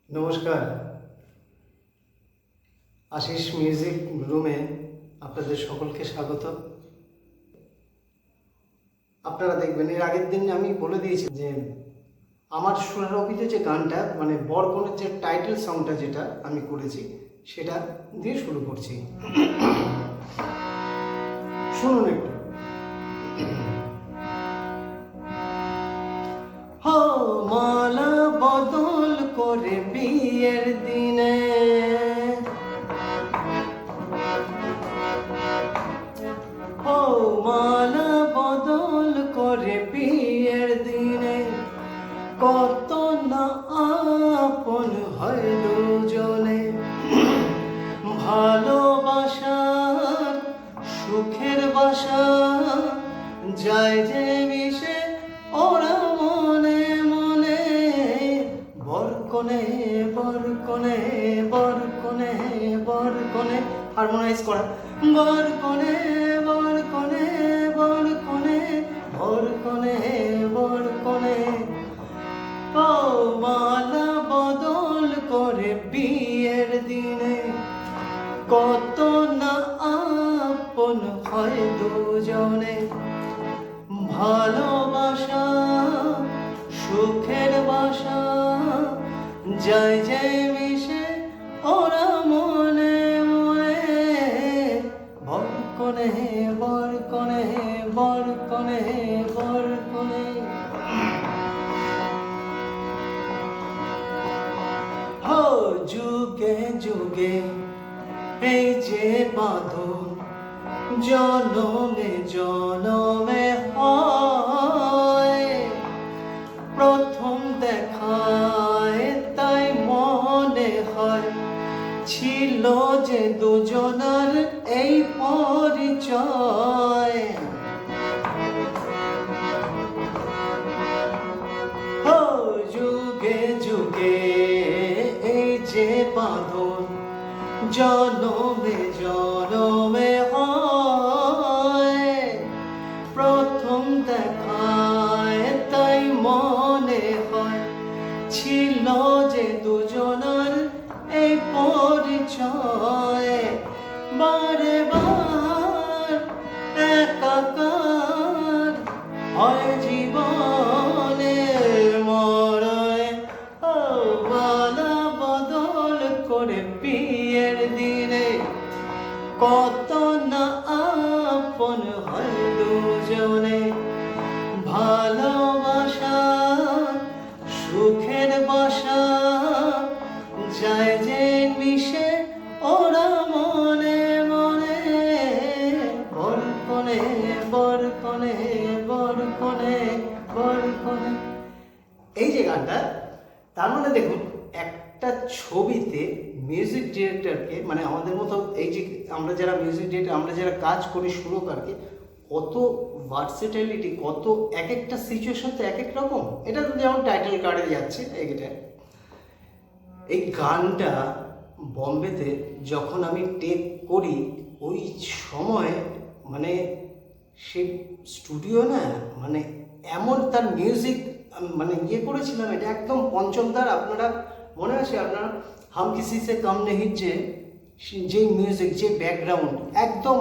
নমস্কার, আশিস মিউজিক রুমে আপনাদের সকলকে স্বাগত। আপনারা দেখবেন, এর আগের দিন আমি বলে দিয়েছি যে আমার সুরারোপিত যে গানটা, মানে বরকনের যে টাইটেল সংটা যেটা আমি করেছি সেটা দিয়ে শুরু করছি। শুনুন একটু। হো মালা বদল করে বিয়ের দিনে, ও মালা বদল করে বিয়ের দিনে, কত না আপন হয় দুজনে। ভালোবাসার সুখের বাসা যায় যে মিশে ওরা মনে মনে। বরকনে বরকনে বরকনে বরকনে, হারমোনাইজ করা। বরকনে বরকনে বরকনে বরকনে বরকনে, ও মালা বদল করে বিয়ের দিনে, কত না আপন হয় দুজনে। ভালোবাসা সুখের বাসা যায় যে মিশে ওরা মনে মনে। বরকনে বরকনে বরকনে বরকনে। হো যুগে যুগে এই যে বাঁধন, জনমে জনমে হয়। প্রথম দেখায় তাই মনে হয়, ছিল যে দুজনার এই পরিচয়। হো যুগে যুগে এই যে বাঁধন, জনমে জনমে হয়। প্রথম দেখায় তাই মনে হয়, ছিল যে দুজনার এই পরিচয়। বারে বার একাকার হয় জীবনের মরয়। ও মালা বদল করে বিয়ের দিনে, কত না আপন হয় দুজনে। ভালোবাসা সুখের বাসা যায় যে মিশে ওরা মনে মনে। বরকনে বরকনে বরকনে বরকনে। এই যে গানটা, তার মানে দেখুন, একটা ছবিতে মিউজিক ডিরেক্টরকে, মানে আমাদের মতো এই যে আমরা যারা মিউজিক ডিরেক্টর, আমরা যারা কাজ করি সুরকারকে, কত ভার্সেটাইলিটি, কত এক একটা সিচুয়েশন তো এক এক রকম। এটা তো যেমন টাইটেল কার্ডে যাচ্ছে এইটা। এই গানটা বম্বেতে যখন আমি টেক করি, ওই সময় মানে সেই স্টুডিও না, মানে এমন তার মিউজিক মানে ইয়ে করেছিলাম, এটা একদম পঞ্চম তার। আপনারা মনে আছে আপনার হাম কিসি সে কম নেহি, যে মিউজিক, যে ব্যাকগ্রাউন্ড, একদম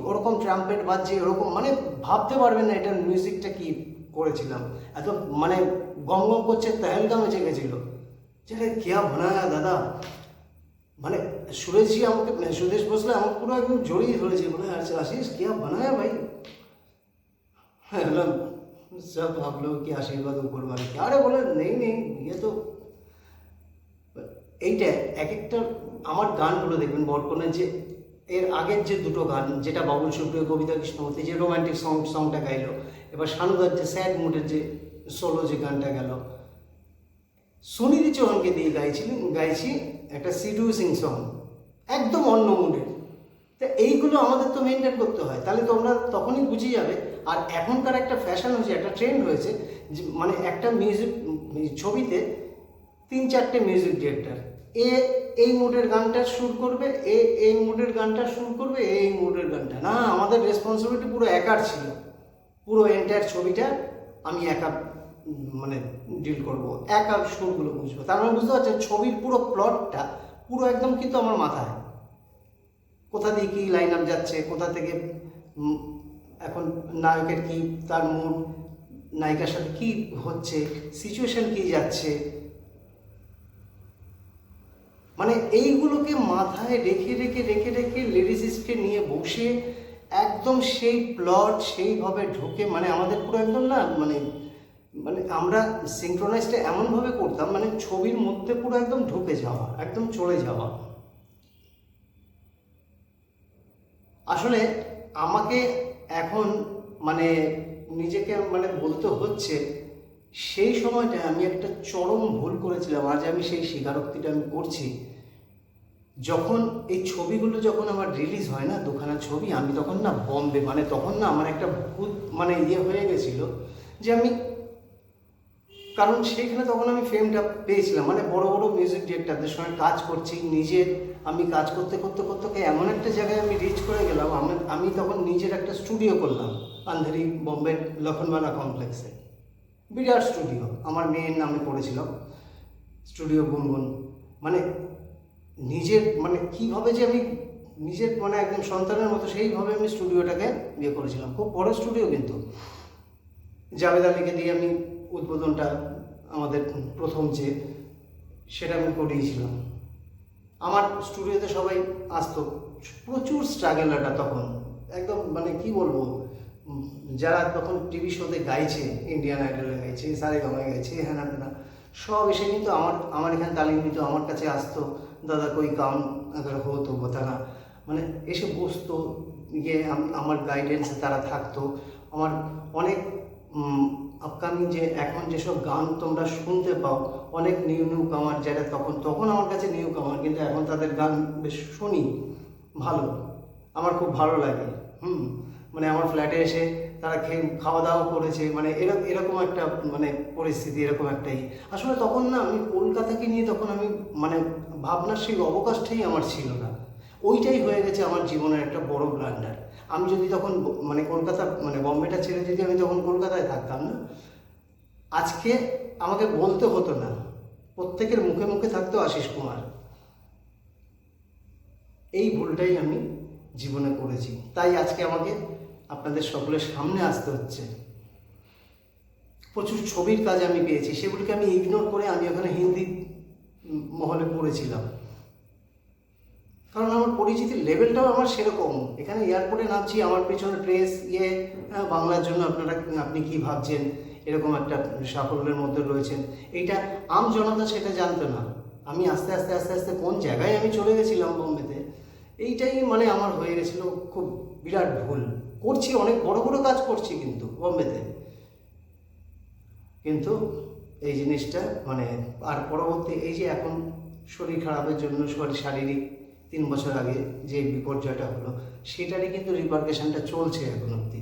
ওরকম ট্রাম্পেট বাজছে, ওরকম মানে ভাবতে পারবেন না এটার মিউজিকটা কি করেছিলাম। এত মানে গম গম করছে, তেহেলগামে জেগেছিল। যেটা কেয়া বানায়া দাদা, মানে সুরেশজি আমাকে, সুদেশ বসলে আমাকে পুরো একদম জড়িয়ে ধরেছে, বলে আচ্ছা আশিস কেয়া বানায়া ভাই। হ্যাঁ বললাম, সব आप लोगों की आशीर्वाद ऊपर वाले की। अरे बोले नहीं नहीं ये तो এইটা এক একটা আমার গানগুলো দেখবেন বরকনের, যে এর আগের যে দুটো গান, যেটা বাবুল সুপ্রিয় কবিতা কৃষ্ণমূর্তি যে রোমান্টিক সংটা গাইলো, এবার শানুদার যে স্যাড মুডের যে সোলো যে গানটা গেল, সুনিধি চৌহানকে দিয়ে গাইছি একটা সিডিউসিং সং, একদম অন্য মুডের। তো এইগুলো আমাদের তো মেনটেন করতে হয়, তাহলে তোমরা তখনই বুঝে যাবে। আর এখনকার একটা ফ্যাশন হয়েছে, একটা ট্রেন্ড হয়েছে, যে মানে একটা মিউজিক ছবিতে 3-4টে মিউজিক ডিরেক্টর, এই মুডের গানটা শুট করবে, এই মুডের গানটা শুট করবে, এই মুডের গানটা না। আমাদের রেসপন্সিবিলিটি পুরো একার ছিল, পুরো এন্টায়ার ছবিটা আমি একা মানে ডিল করবো, একা সুরগুলো বুঝবো। তার মানে বুঝতে পারছেন ছবির পুরো প্লটটা পুরো একদম কিন্তু আমার মাথায়, কোথা দিয়ে কী লাইন আপ যাচ্ছে, কোথা থেকে এখন নায়কের কি তার মুড, নায়িকার সাথে কী হচ্ছে, সিচুয়েশন কী যাচ্ছে, মানে এইগুলোকে মাথায় রেখে রেখে রেখে রেখে লিরিসিস্টকে নিয়ে বসে একদম সেই প্লট সেইভাবে ঢুকে, মানে আমাদের পুরো একদম না মানে মানে আমরা সিঙ্ক্রোনাইজটা এমনভাবে করতাম মানে ছবির মধ্যে পুরো একদম ঢুকে যাওয়া, একদম চলে যাওয়া। আসলে আমাকে এখন মানে নিজেকে মানে বলতে হচ্ছে সেই সময়টা আমি একটা চরম ভুল করেছিলাম, আজ আমি সেই স্বীকারোক্তিটা আমি করছি। যখন এই ছবিগুলো যখন আমার রিলিজ হয় না, দুখানা ছবি, আমি তখন না বম্বে, মানে তখন না আমার একটা ভূত মানে হয়ে গেছিল যে আমি, কারণ সেইখানে তখন আমি ফেমটা পেয়েছিলাম, মানে বড় বড় মিউজিক ডিরেক্টরদের সঙ্গে কাজ করছি, নিজে আমি কাজ করতে করতে করতে এমন একটা জায়গায় আমি রিচ করে গেলাম। আমি তখন নিজের একটা স্টুডিও করলাম আন্ধেরি বম্বে লক্ষণবালা কমপ্লেক্সে, বিরাট স্টুডিও, আমার মেয়ের নামে করেছিলাম স্টুডিও গুনগুন। মানে নিজের মানে কীভাবে যে আমি নিজের মানে একদম সন্তানের মতো সেইভাবে আমি স্টুডিওটাকে করেছিলাম, খুব বড় স্টুডিও। কিন্তু জাভেদ আলীকে দিয়ে আমি উদ্বোধনটা আমাদের প্রথম যে সেটা আমি করিয়েছিলাম। আমার স্টুডিওতে সবাই আসতো, প্রচুর স্ট্রাগেলারটা তখন একদম মানে কি বলবো, যারা তখন টিভি শোতে গাইছে, ইন্ডিয়ান আইডলে গাইছে, সারেগামায় গাইছে, হ্যানা তেনা, সব এসে কিন্তু আমার এখানে তালিম নিত, আমার কাছে আসতো, দাদা কই কাম আগার হো তো বোতানা, মানে এসে বসতো, গিয়ে আমার গাইডেন্সে তারা থাকতো। আমার অনেক আপকামিং যে এখন যেসব গান তোমরা শুনতে পাও, অনেক নিউ কামার যারা তখন আমার কাছে নিউ কামার, কিন্তু এখন তাদের গান বেশ শুনি, ভালো, আমার খুব ভালো লাগে। মানে আমার ফ্ল্যাটে এসে তারা খাওয়া দাওয়া করেছে, মানে এরকম একটা মানে পরিস্থিতি, এরকম একটাই। আসলে তখন না আমি কলকাতাকে নিয়ে তখন আমি মানে ভাবনার সেই অবকাশটাই আমার ছিল না, ওইটাই হয়ে গেছে আমার জীবনের একটা বড় ব্লান্ডার। আমি যদি তখন মানে কলকাতা মানে বম্বেটা ছেড়ে যদি আমি তখন কলকাতায় থাকতাম না, আজকে আমাকে বলতে হতো না, প্রত্যেকের মুখে মুখে থাকতো আশিস কুমার। এই ভুলটাই আমি জীবনে করেছি, তাই আজকে আমাকে আপনাদের সকলের সামনে আসতে হচ্ছে। প্রচুর ছবির কাজ আমি পেয়েছি, সেগুলিকে আমি ইগনোর করে আমি ওখানে হিন্দি মহলে পড়েছিলাম, কারণ আমার পরিচিতির লেভেলটাও আমার সেরকম। এখানে এয়ারপোর্টে নামছি, আমার পেছনে প্রেস বাংলার জন্য আপনি কি ভাবছেন, এরকম একটা সাফল্যের মধ্যে রয়েছেন, এইটা আম জনতা সেটা জানতো না। আমি আস্তে আস্তে আস্তে আস্তে কোন জায়গায় আমি চলে গেছিলাম বম্বেতে, এইটাই মানে আমার হয়ে গেছিল খুব বিরাট ভুল। করছি, অনেক বড় বড় কাজ করছি কিন্তু বম্বেতে, কিন্তু এই জিনিসটা মানে আর পরবর্তী এই যে এখন শরীর খারাপের জন্য শারীরিক 3 বছর আগে যে বিপর্যয়টা হলো, সেটারই কিন্তু রিপারকেশনটা চলছে এখন অবধি।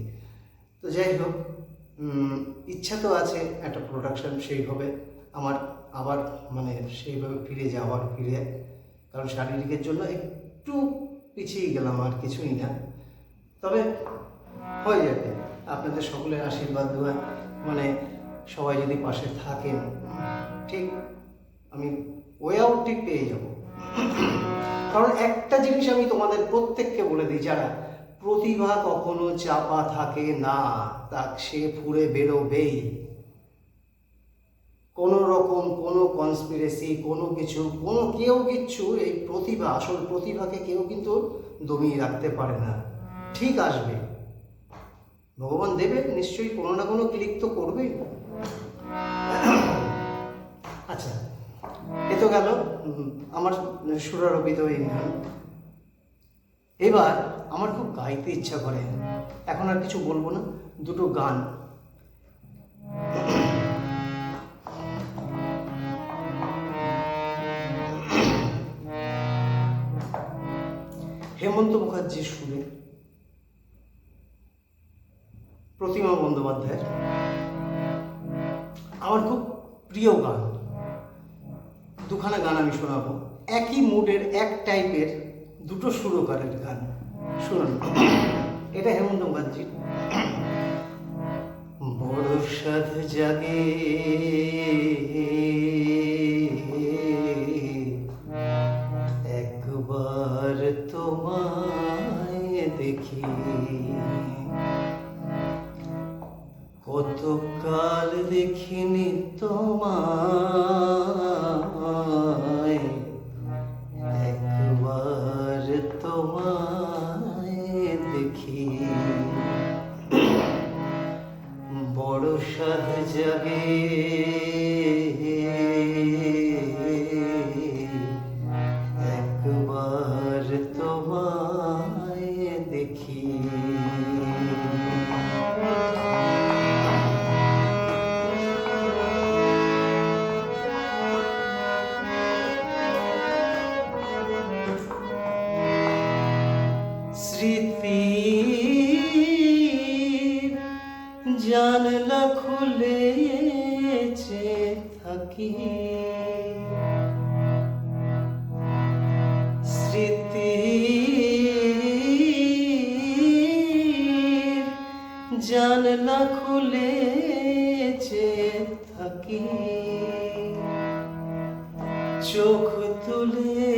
তো যাই হোক, ইচ্ছা তো আছে একটা প্রোডাকশন সেইভাবে আমার আবার মানে সেইভাবে ফিরে, কারণ শারীরিকের জন্য একটু পিছিয়ে গেলাম, আর কিছুই না, তবে হয়ে যাবে আপনাদের সকলের আশীর্বাদ দেওয়া, মানে সবাই যদি পাশে থাকেন, ঠিক আমি ওয়ে আউট ঠিক পেয়ে যাব। কারণ একটা জিনিস আমি তোমাদের প্রত্যেককে বলে দিই, যারা প্রতিভা কখনো চাপা থাকে না, তা সে ফুরে বেরোবেই। কোনো রকম কোনো কনস্পিরেসি কোনো কিছু কিচ্ছু এই প্রতিভা, আসল প্রতিভাকে কেউ কিন্তু দমিয়ে রাখতে পারে না, ঠিক আসবে, ভগবান দেবে নিশ্চয়ই, কোনো না কোনো ক্লিক তো করবেই। আচ্ছা, এ তো গেল আমার সুরারোপিত এই গান। এবার আমার খুব গাইতে ইচ্ছা করে, এখন আর কিছু বলবো না, দুটো গান। হেমন্ত মুখার্জির সুরে, প্রতিমা বন্দ্যোপাধ্যায়ের, আমার খুব প্রিয় গান। দুখানা গান আমি শোনাবো, একই মুডের, এক টাইপের, দুটো সুরকারের গান, শুনুন। এটা হেমন্ত মুখার্জির। বড় সাধ জাগে একবার তোমায় দেখি, কত কাল দেখিনি তোমায়, একবার তোমায় দেখি। বড় সাধ জাগে একবার তোমায় দেখি। স্মৃতির জানলা খুলেছে থাকি, স্মৃতির জানলা খুলেছে থাকি, চোখ তুলে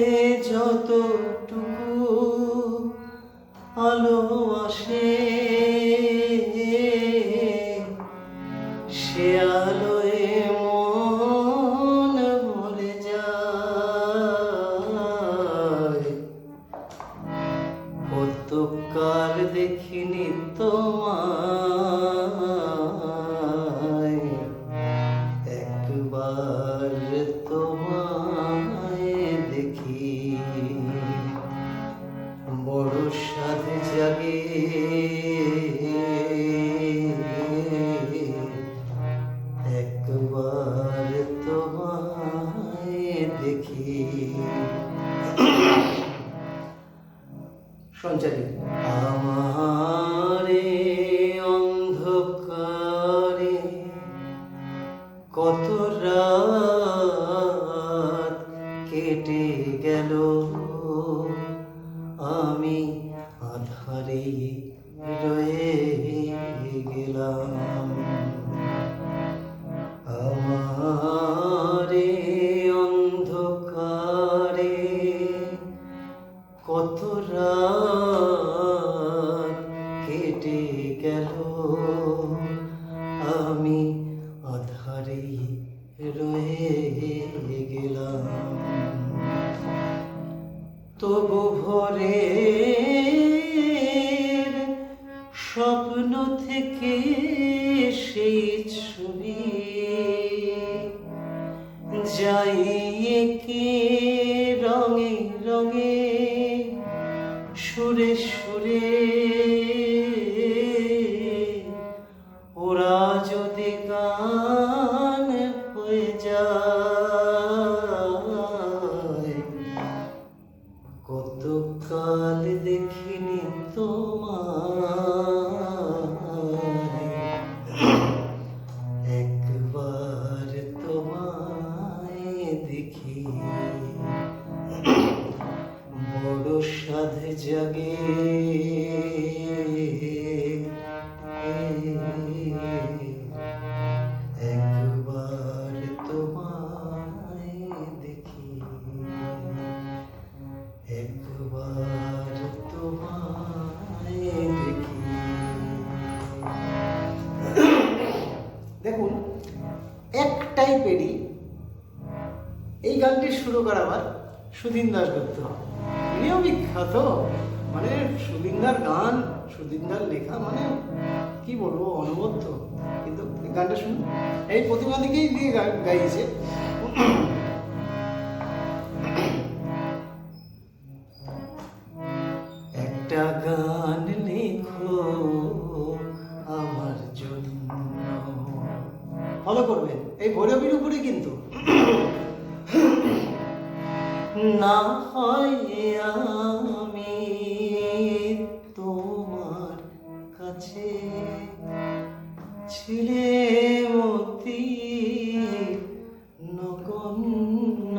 যতটুকু আলো আসে সে আলোয় মন ভরে যায়। কত কাল দেখিনি তোমায়, একবার তোমায় দেখি। বড় সাধ জাগে একবার তোমায় দেখি। সঞ্চারী আমারে অন্ধকারে কত রাত কেটে গেল, আমি আধারে রয়ে গেলাম। আমারে অন্ধকারে কত রাত কেটে গেল, আমি আধারে রয়ে গেলাম। তবু ভোরের স্বপ্ন থেকে সেই ছবি যাই এঁকে রঙে রঙে সুরে সুরে, ওরা যদি গান হয়ে যায়। কত কাল দেখিনি তোমায়, একবার তোমায় দেখি। বড় সাধ জাগে একবার তোমায় দেখি, একবার তোমায় দেখি। দেখুন, এক টাইপেরই এই গানটি শুরু করাবার সুধীন দাশগুপ্ত, তিনিও বিখ্যাত। মানে সুধীনদার গান, সুধীনদার লেখা, মানে কি বলবো, অনবদ্য। কিন্তু গানটা শুনুন, এই প্রতিবাদীকেই দিয়ে গাইছে। একটা গান লেখো আমার জন্য, ফলো করবেন এই ভৈরবীর উপরে কিন্তু। না হয় আমি তোমার কাছে ছিলে মতি নগণ্য,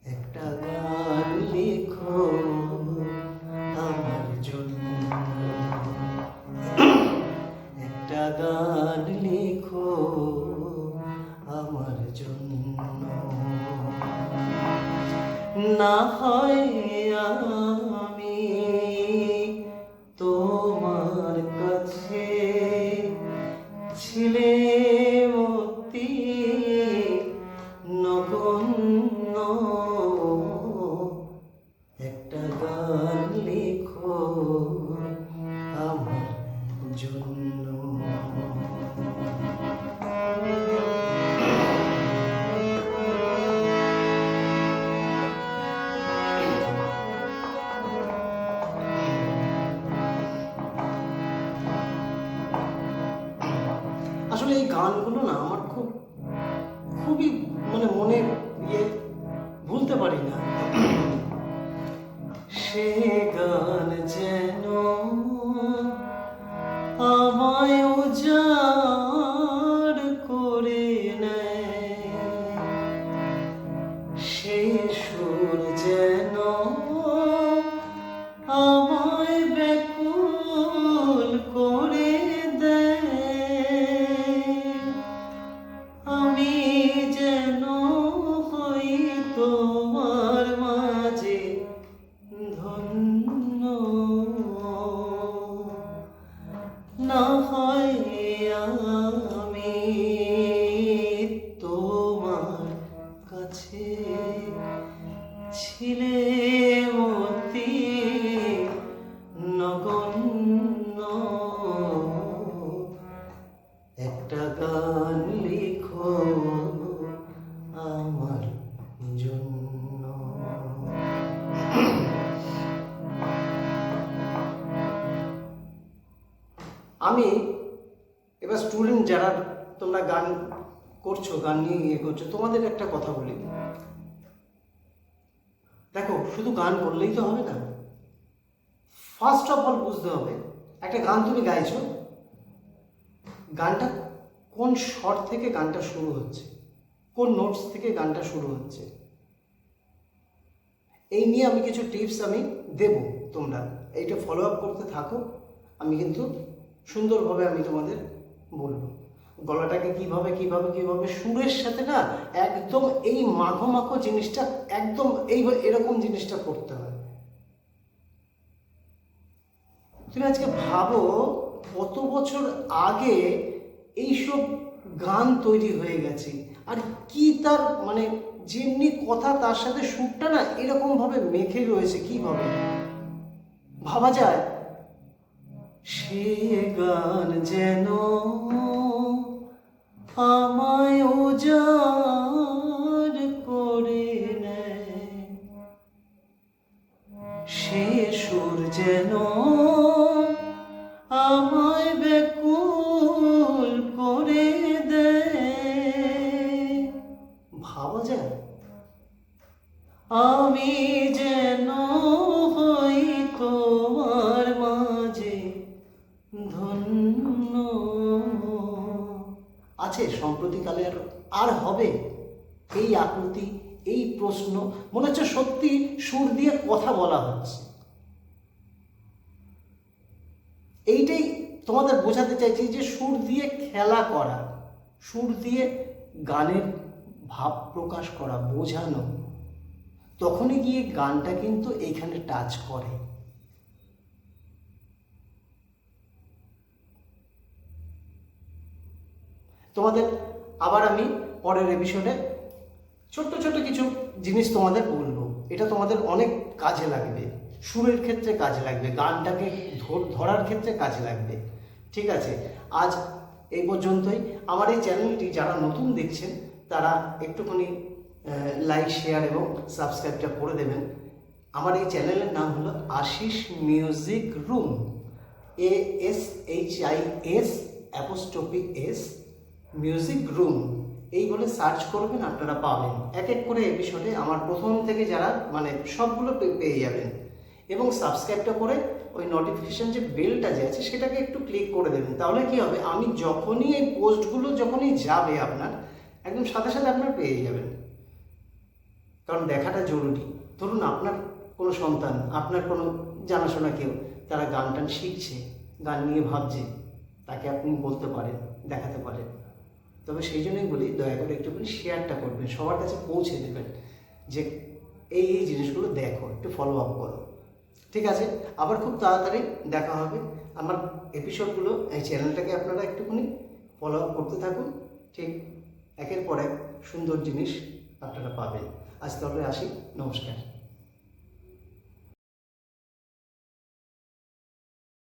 একটা গান লেখো আমার জন্য। গান লিখো আমার জন্য, না হয় আমি তোমার কাছে ছিলে মতি নগণ্য, একটা গান লিখো আমার জন্য। আসলে এই গানগুলো না আমার খুবই মানে মনে ভুলতে পারি না। সে গান যেন আমায় উজাড় করে নেয়, সে সুর যেন আমায় ব্যাকুল করে দেয়, আমি যেন হই তোমার মাঝে ধন্য, না হয় আমি তোমার কাছে ছিলে মতি নগণ্য, একটা গান লিখো আমার জন্য। আমি এবার স্টুডেন্ট যারা তোমরা গান করছো, গান নিয়ে ইয়ে করছো, তোমাদের একটা কথা বলি। দেখো, শুধু গান করলেই তো হবে না। ফার্স্ট অফ অল বুঝতে হবে, একটা গান তুমি গাইছো, গানটা কোন স্বর থেকে গানটা শুরু হচ্ছে, কোন নোটস থেকে গানটা শুরু হচ্ছে, এই নিয়ে আমি কিছু টিপস আমি দেব, তোমরা এইটা ফলো আপ করতে থাকো। আমি কিন্তু সুন্দরভাবে আমি তোমাদের বলবো গলাটাকে কিভাবে কিভাবে কিভাবে সুরের সাথে না একদম এই মাখো মাখো জিনিসটা একদম এরকম জিনিসটা করতে হয়। তুমি আজকে ভাবো কত বছর আগে এইসব গান তৈরি হয়ে গেছে, আর কি তার মানে যেমনি কথা তার সাথে সুরটা না এরকম ভাবে মেখে রয়েছে, কিভাবে ভাবা যায়। সে গান যেন আমায় উজাড় করে নেয়, সে সুর যেন আমায় ব্যাকুল করে দেয়, ভাবা যায়। আমি যেন হই তোমার মাঝে ধন্য। আছে সম্প্রতিকালে আর হবে এই আকুতি, এই প্রশ্ন, মনে হচ্ছে সত্যি সুর দিয়ে কথা বলা হচ্ছে। এইটাই তোমাদের বোঝাতে চাইছি যে সুর দিয়ে খেলা করা, সুর দিয়ে গানের ভাব প্রকাশ করা, বোঝানো, তখনই গিয়ে গানটা কিন্তু এইখানে টাচ করে। তোমাদের আবার আমি পরের এপিসোডে ছোট্ট ছোট্ট কিছু জিনিস তোমাদের বলবো, এটা তোমাদের অনেক কাজে লাগবে, সুরের ক্ষেত্রে কাজে লাগবে, গানটাকে ধরার ক্ষেত্রে কাজে লাগবে। ঠিক আছে, আজ এই পর্যন্তই। আমার এই চ্যানেলটি যারা নতুন দেখছেন তারা একটুখানি লাইক, শেয়ার এবং সাবস্ক্রাইবটা করে দেবেন। আমার এই চ্যানেলের নাম হলো Ashis music room, ASHIS music room, এই বলে সার্চ করবেন, আপনারা পাবেন। এক এক করে এপিসোডে আমার প্রথম থেকে যারা মানে সবগুলো পেয়ে যাবেন। এবং সাবস্ক্রাইবটা করে ওই নোটিফিকেশান যে বেলটা যে আছে সেটাকে একটু ক্লিক করে দেবেন। তাহলে কি হবে, আমি যখনই এই পোস্টগুলো যখনই যাবে আপনার একদম সাথে সাথে আপনার পেয়ে যাবেন। কারণ দেখাটা জরুরি। ধরুন আপনার কোনো সন্তান, আপনার কোনো জানাশোনা কেউ, তারা গান টান শিখছে, গান নিয়ে ভাবছে, তাকে আপনি বলতে পারেন, দেখাতে পারেন। তবে সেই জন্যই বলি, দয়া করে একটুখানি শেয়ারটা করবেন, সবার কাছে পৌঁছে দেবেন যে এই এই জিনিসগুলো দেখো, একটু ফলো আপ করো। ঠিক আছে, আবার খুব তাড়াতাড়ি দেখা হবে। আমার এপিসোডগুলো, এই চ্যানেলটাকে আপনারা একটুখানি ফলো আপ করতে থাকুন। ঠিক একের পর এক সুন্দর জিনিস আপনারা পাবেন। আজ তবে আসি, নমস্কার।